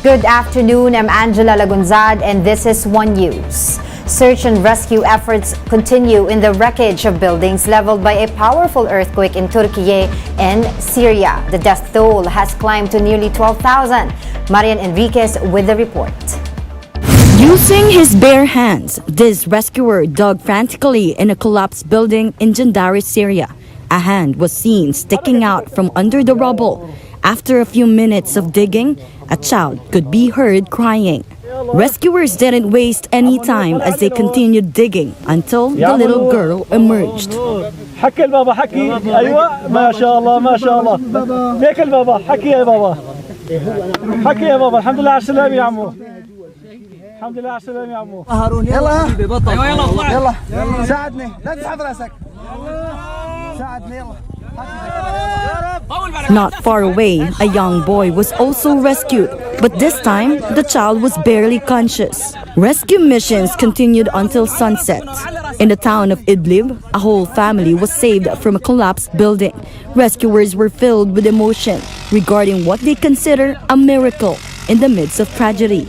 Good afternoon, I'm Angela Lagunzad and this is One News. Search and rescue efforts continue in the wreckage of buildings leveled by a powerful earthquake in Turkey and Syria. The death toll has climbed to nearly 12,000. Marian Enriquez with the report. Using his bare hands, this rescuer dug frantically in a collapsed building in Jandari, Syria. A hand was seen sticking out from under the rubble. After a few minutes of digging, a child could be heard crying. Rescuers didn't waste any time as they continued digging until the little girl emerged. حكي البابا حكي ايوه ما شاء الله ما شاء الله ليك البابا حكي يا بابا حكي يا بابا الحمد لله على السلامة يا عمو الحمد لله على السلامة يا عمو هارون يلا ايوه يلا يلا ساعدني لا تسحب راسك ساعدني يلا Not far away, a young boy was also rescued, but this time the child was barely conscious. Rescue missions continued until sunset. In the town of Idlib, a whole family was saved from a collapsed building. Rescuers were filled with emotion regarding what they consider a miracle in the midst of tragedy.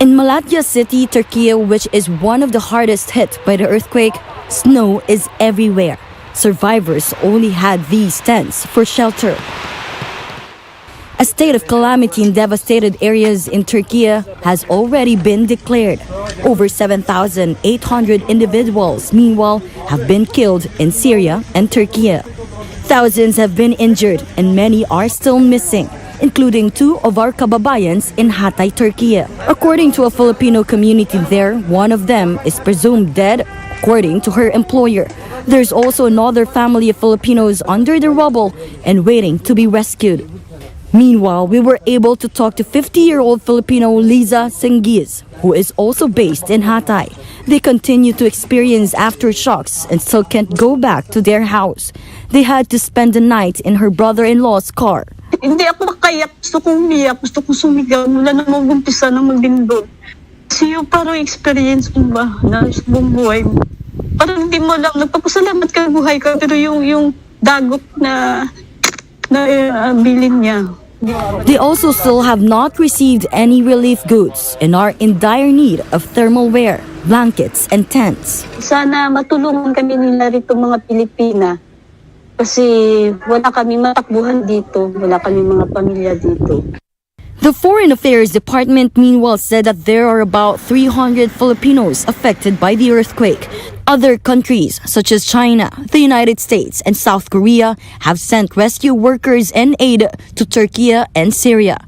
In Malatya City, Turkey, which is one of the hardest hit by the earthquake, snow is everywhere. Survivors only had these tents for shelter. A state of calamity in devastated areas in Turkey has already been declared. Over 7,800 individuals, meanwhile, have been killed in Syria and Turkey. Thousands have been injured and many are still missing, including two of our kababayans in Hatay, Turkey. According to a Filipino community there, one of them is presumed dead, according to her employer. There's also another family of Filipinos under the rubble and waiting to be rescued. Meanwhile, we were able to talk to 50-year-old Filipino Liza Sengiz, who is also based in Hatay. They continue to experience aftershocks and still can't go back to their house. They had to spend the night in her brother-in-law's car. Hindi ako makaya, gusto kong umiyak, gusto kong sumigaw mula na mag-umpisa na maglindol. Kasi yung parang experience mo ba na sa buong buhay mo. Parang hindi mo lang, nagpapasalamat ka buhay ka, pero yung dagok na bilin niya. They also still have not received any relief goods and are in dire need of thermal wear, blankets, and tents. Sana matulungan kami nila rito mga Pilipina. Kasi wala kami matakbuhan dito, wala kami mga pamilya dito. The Foreign Affairs Department meanwhile said that there are about 300 Filipinos affected by the earthquake. Other countries such as China, the United States, and South Korea have sent rescue workers and aid to Turkey and Syria.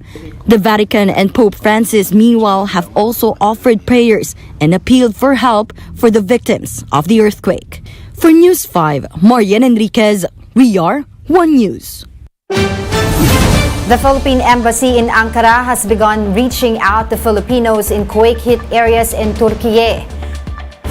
The Vatican and Pope Francis meanwhile have also offered prayers and appealed for help for the victims of the earthquake. For News 5, Marian Enriquez, we are One News. The Philippine Embassy in Ankara has begun reaching out to Filipinos in quake-hit areas in Turkey.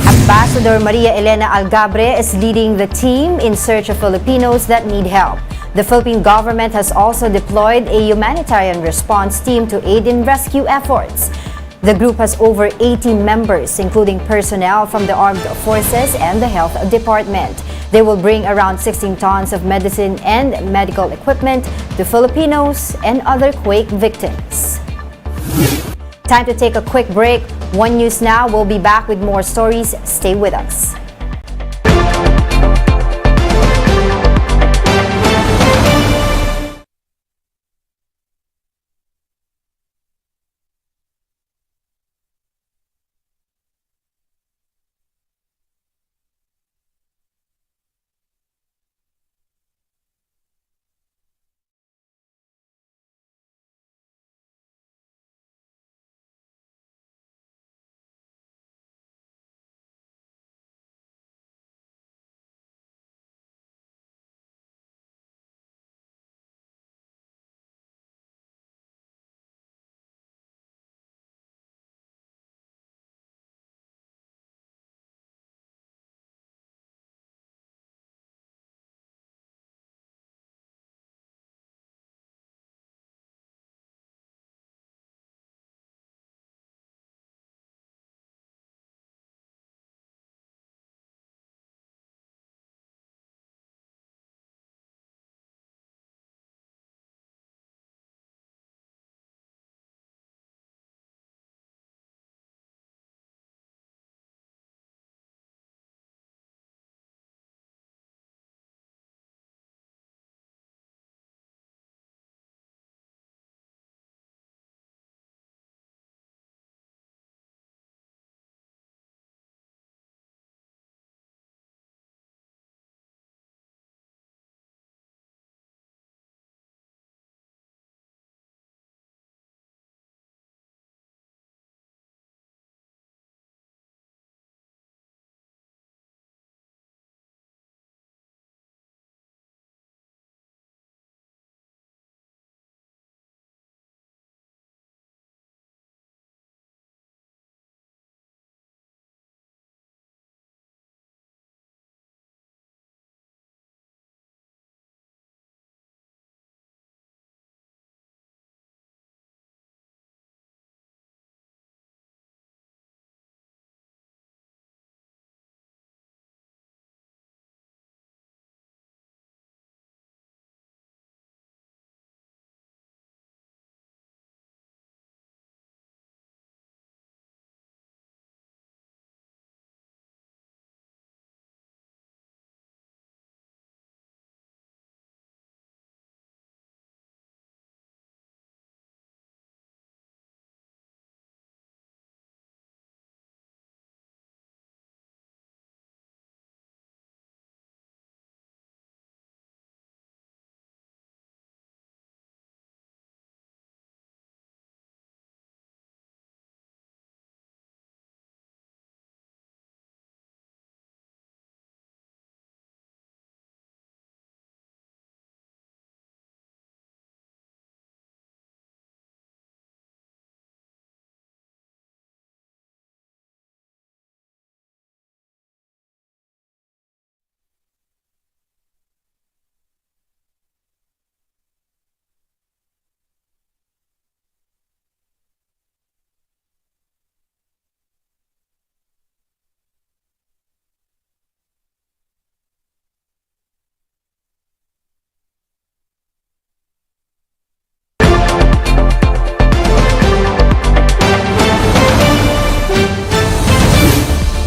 Ambassador Maria Elena Algabre is leading the team in search of Filipinos that need help. The Philippine government has also deployed a humanitarian response team to aid in rescue efforts. The group has over 80 members, including personnel from the armed forces and the health department. They will bring around 16 tons of medicine and medical equipment to Filipinos and other quake victims. Time to take a quick break. One News Now will be back with more stories. Stay with us.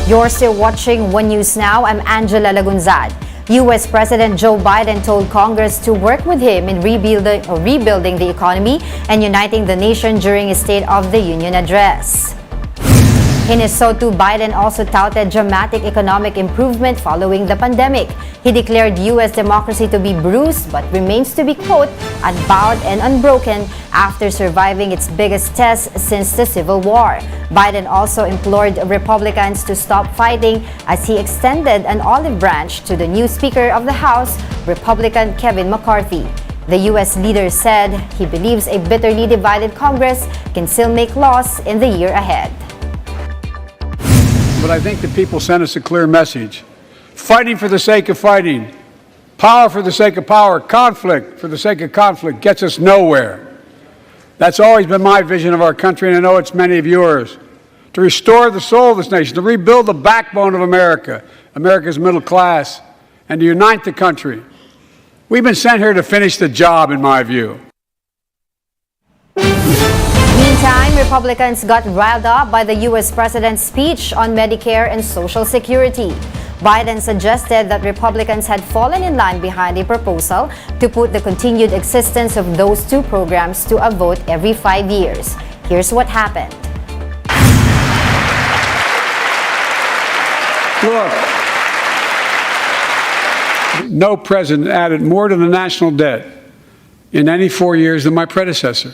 You're still watching One News Now. I'm Angela Lagunzad. U.S. President Joe Biden told Congress to work with him in rebuilding the economy and uniting the nation during his State of the Union address. In his SOTU, Biden also touted dramatic economic improvement following the pandemic. He declared U.S. democracy to be bruised but remains to be, quote, unbowed and unbroken after surviving its biggest test since the Civil War. Biden also implored Republicans to stop fighting as he extended an olive branch to the new Speaker of the House, Republican Kevin McCarthy. The U.S. leader said he believes a bitterly divided Congress can still make laws in the year ahead. But I think the people sent us a clear message. Fighting for the sake of fighting, power for the sake of power, conflict for the sake of conflict gets us nowhere. That's always been my vision of our country, and I know it's many of yours. To restore the soul of this nation, to rebuild the backbone of America, America's middle class, and to unite the country. We've been sent here to finish the job, in my view. Meantime, Republicans got riled up by the U.S. President's speech on Medicare and Social Security. Biden suggested that Republicans had fallen in line behind a proposal to put the continued existence of those two programs to a vote every 5 years. Here's what happened. Look, no president added more to the national debt in any 4 years than my predecessor.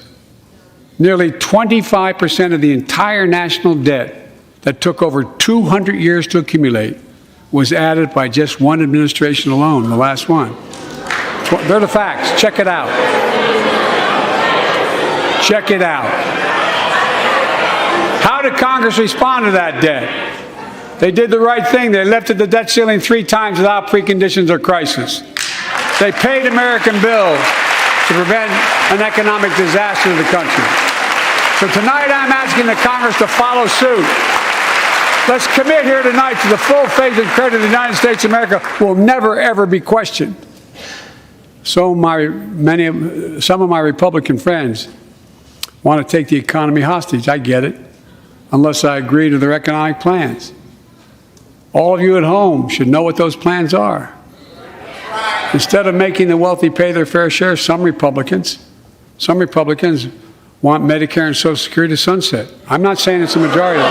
Nearly 25% of the entire national debt that took over 200 years to accumulate was added by just one administration alone, the last one. They're the facts. Check it out. Check it out. How did Congress respond to that debt? They did the right thing. They lifted the debt ceiling 3 times without preconditions or crisis. They paid American bills to prevent an economic disaster in the country. So tonight I'm asking the Congress to follow suit. Let's commit here tonight to the full faith and credit of the United States of America will never, ever be questioned. Some of my Republican friends want to take the economy hostage. I get it, unless I agree to their economic plans. All of you at home should know what those plans are. Instead of making the wealthy pay their fair share, some Republicans want Medicare and Social Security to sunset. I'm not saying it's a majority.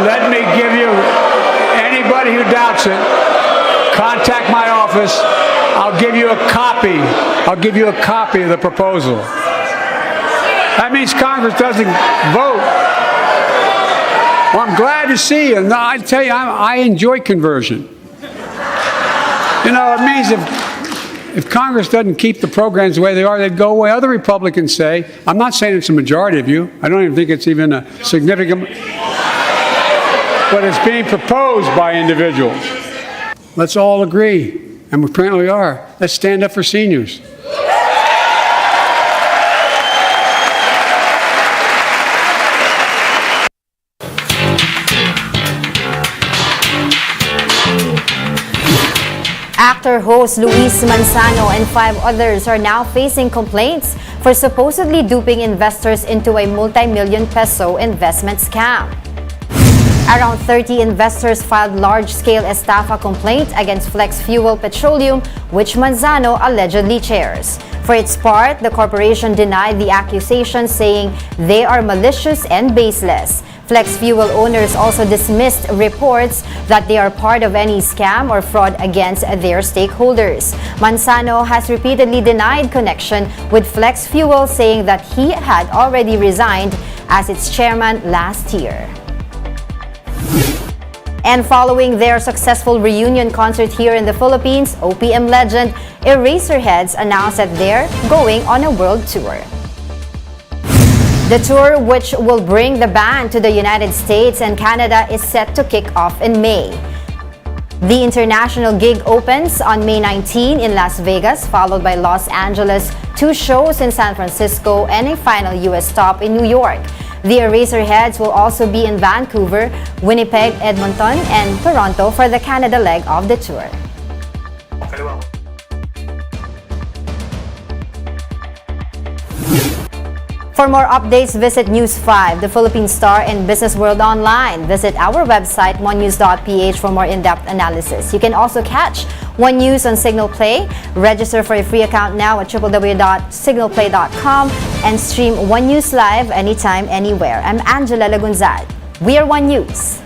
Let me give you, anybody who doubts it, contact my office. I'll give you a copy. I'll give you a copy of the proposal. That means Congress doesn't vote. Well, I'm glad to see you. No, I tell you, I enjoy conversion. You know, it means if Congress doesn't keep the programs the way they are, they'd go away. Other Republicans say, I'm not saying it's a majority of you. I don't even think it's even a significant, but it's being proposed by individuals. Let's all agree, and we apparently are. Let's stand up for seniors. Actor host Luis Manzano and 5 others are now facing complaints for supposedly duping investors into a multi-million peso investment scam. Around 30 investors filed large-scale estafa complaint against Flex Fuel Petroleum, which Manzano allegedly chairs. For its part, the corporation denied the accusations, saying they are malicious and baseless. Flex Fuel owners also dismissed reports that they are part of any scam or fraud against their stakeholders. Manzano has repeatedly denied connection with Flex Fuel, saying that he had already resigned as its chairman last year. And following their successful reunion concert here in the Philippines, OPM legend Eraserheads announced that they're going on a world tour. The tour, which will bring the band to the United States and Canada, is set to kick off in May. The international gig opens on May 19 in Las Vegas, followed by Los Angeles, 2 shows in San Francisco, and a final U.S. stop in New York. The Eraserheads will also be in Vancouver, Winnipeg, Edmonton, and Toronto for the Canada leg of the tour. For more updates, visit News 5, the Philippine Star, and Business World Online. Visit our website, onenews.ph, for more in-depth analysis. You can also catch One News on Signal Play. Register for a free account now at www.signalplay.com and stream One News live anytime, anywhere. I'm Angela Lagunzad. We are One News.